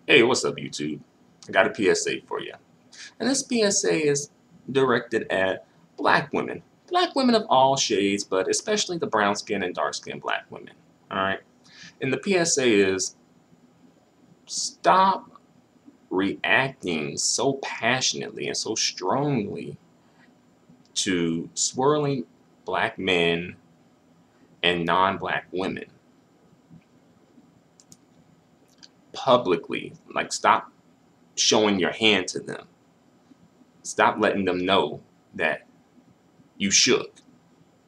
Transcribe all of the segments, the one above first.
Hey, what's up, YouTube? I got a PSA for you. And this PSA is directed at black women. Black women of all shades, but especially the brown skin and dark skinned black women. Alright? And the PSA is stop reacting so passionately and so strongly to swirling black men and non black women publicly. Like, stop showing your hand to them. Stop letting them know that you shook,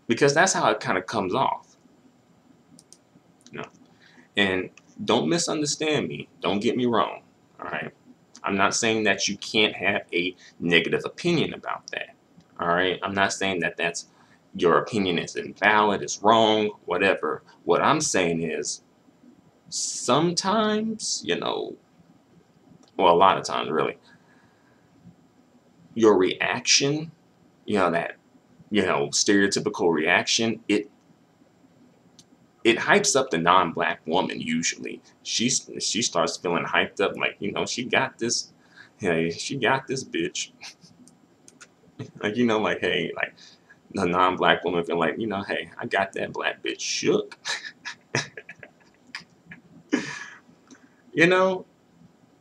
because that's how it kind of comes off, you know. And don't misunderstand me. Don't get me wrong. All right. I'm not saying that you can't have a negative opinion about that. All right. I'm not saying that that's your opinion is invalid, is wrong, whatever. What I'm saying is sometimes, well, a lot of times, really, your reaction, that, stereotypical reaction, it hypes up the non-black woman. Usually she starts feeling hyped up, like, she got this. Hey, she got this bitch. Like, like, hey, like, the non-black woman feel like, hey, I got that black bitch shook. you know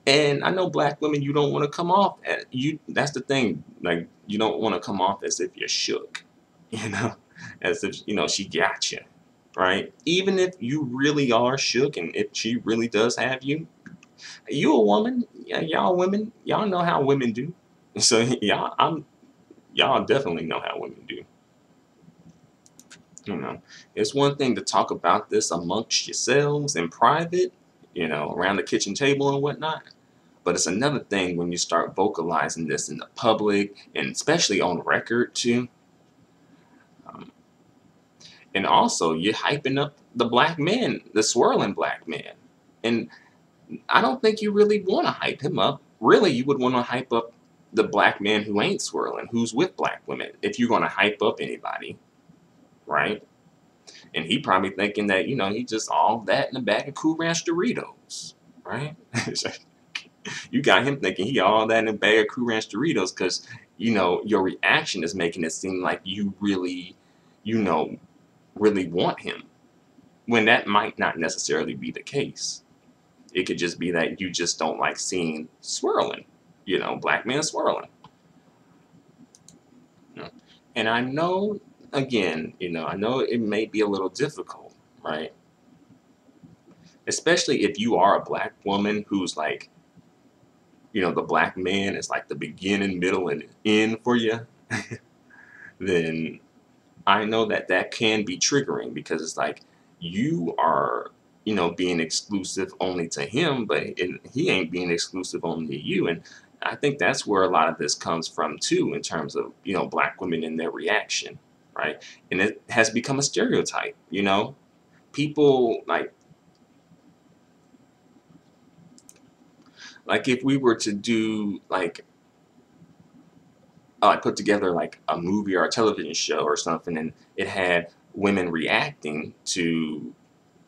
and I know black women, you don't want to come off at you. That's the thing, like, you don't want to come off as if you're shook, you know as if, she got you, right? Even if you really are shook, and if she really does have you, you a woman. Yeah, y'all women, y'all know how women do. So y'all definitely know how women do. It's one thing to talk about this amongst yourselves in private, around the kitchen table and whatnot. But it's another thing when you start vocalizing this in the public, and especially on record too. Um, and also, you're hyping up the black men, the swirling black man. And I don't think you really want to hype him up. Really, you would want to hype up the black man who ain't swirling, who's with black women, if you're going to hype up anybody, right? And he probably thinking that, he just all that in a bag of Cool Ranch Doritos, right? You got him thinking he all that in a bag of Cool Ranch Doritos because, your reaction is making it seem like you really, really want him, when that might not necessarily be the case. It could just be that you just don't like seeing swirling, black men swirling. You know? And I know, again, I know it may be a little difficult, right? Especially if you are a black woman who's like, the black man is like the beginning, middle, and end for you, then I know that that can be triggering, because it's like you are, being exclusive only to him, but he ain't being exclusive only to you. And I think that's where a lot of this comes from too, in terms of, black women and their reaction, right? And it has become a stereotype, people like if we were to do like I put together like a movie or a television show or something, and it had women reacting to,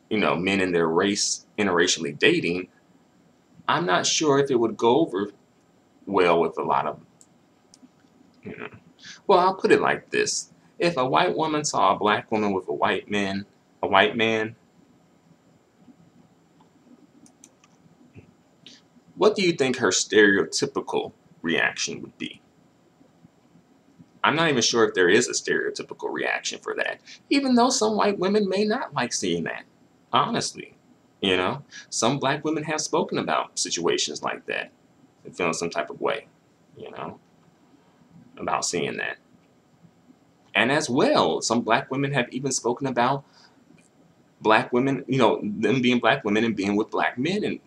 men in their race interracially dating, I'm not sure if it would go over well with a lot of, you know. Well, I'll put it like this: if a white woman saw a black woman with a white man, what do you think her stereotypical reaction would be? I'm not even sure if there is a stereotypical reaction for that, even though some white women may not like seeing that. Honestly, some black women have spoken about situations like that and feeling some type of way, you know, about seeing that. And as well, some black women have even spoken about black women, them being black women and being with black men, and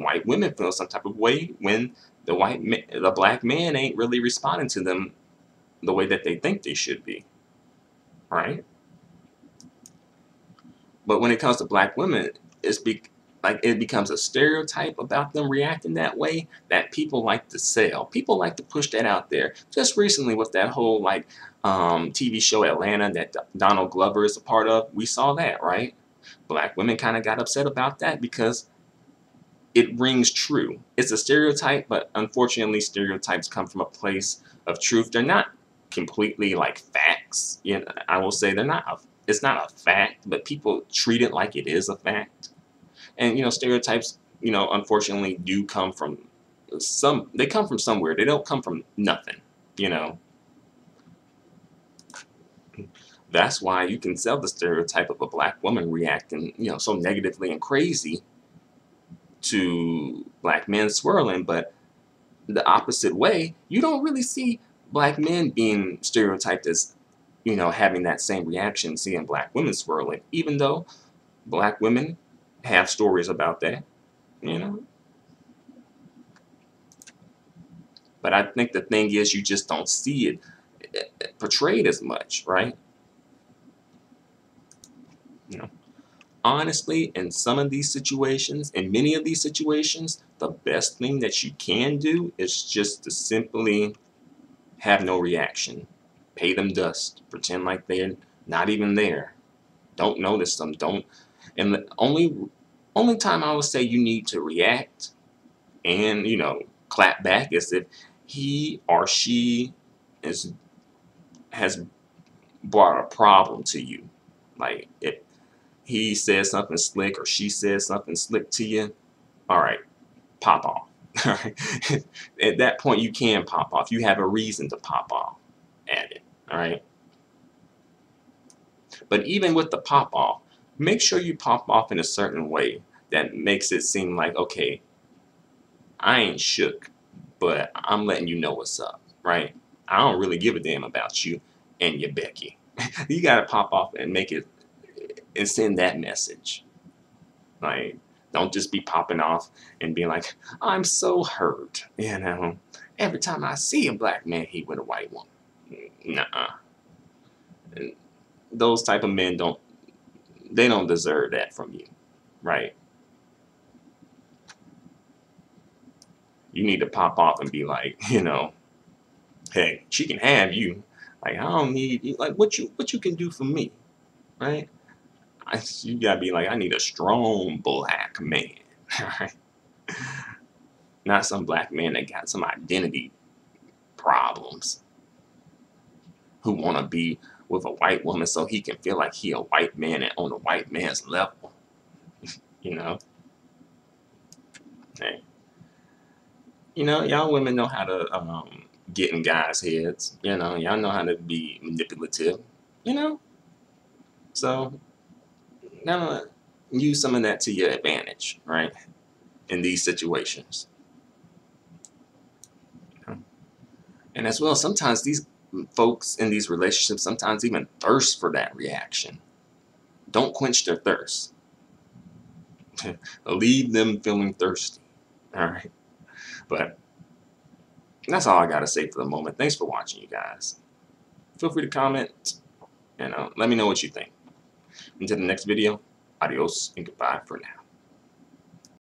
white women feel some type of way when the black man ain't really responding to them the way that they think they should be, right? But when it comes to black women, like it becomes a stereotype about them reacting that way that people like to sell. People like to push that out there. Just recently with that whole like TV show Atlanta that Donald Glover is a part of, we saw that, right? Black women kind of got upset about that because it rings true. It's a stereotype, but unfortunately stereotypes come from a place of truth. They're not completely like facts. You know, I will say they're not it's not a fact, but people treat it like it is a fact. And you know, stereotypes, you know, unfortunately do come from they come from somewhere. They don't come from nothing, you know. That's why you can sell the stereotype of a black woman reacting, you know, so negatively and crazy to black men swirling, but the opposite way, you don't really see black men being stereotyped as, you know, having that same reaction seeing black women swirling, even though black women have stories about that, you know. But I think the thing is, you just don't see it portrayed as much, right? You know, honestly, in some of these situations, in many of these situations, the best thing that you can do is just to simply have no reaction. Pay them dust. Pretend like they're not even there. Don't notice them. Don't. And the only time I would say you need to react and, you know, clap back is if he or she is has brought a problem to you. Like if he says something slick or she says something slick to you, all right, pop off. All right. At that point, you can pop off. You have a reason to pop off at it. All right. But even with the pop off, make sure you pop off in a certain way that makes it seem like, okay, I ain't shook, but I'm letting you know what's up, right? I don't really give a damn about you and your Becky. You gotta pop off and make it and send that message. Like, don't just be popping off and being like, I'm so hurt, you know. Every time I see a black man, he with a white woman. Nuh-uh. Those type of men don't deserve that from you, right? You need to pop off and be like, you know, hey, she can have you. Like, I don't need you. Like, what you can do for me, right? You gotta be like, I need a strong black man, right? Not some black man that got some identity problems, who wanna be with a white woman so he can feel like he a white man and on a white man's level, you know? Hey, you know, y'all women know how to get in guys' heads. You know, y'all know how to be manipulative. You know, so now use some of that to your advantage, right? In these situations, and as well, sometimes these folks in these relationships sometimes even thirst for that reaction. Don't quench their thirst. Leave them feeling thirsty. All right, but that's all I gotta say for the moment. Thanks for watching, you guys. Feel free to comment and let me know what you think. Until the next video, adios and goodbye for now.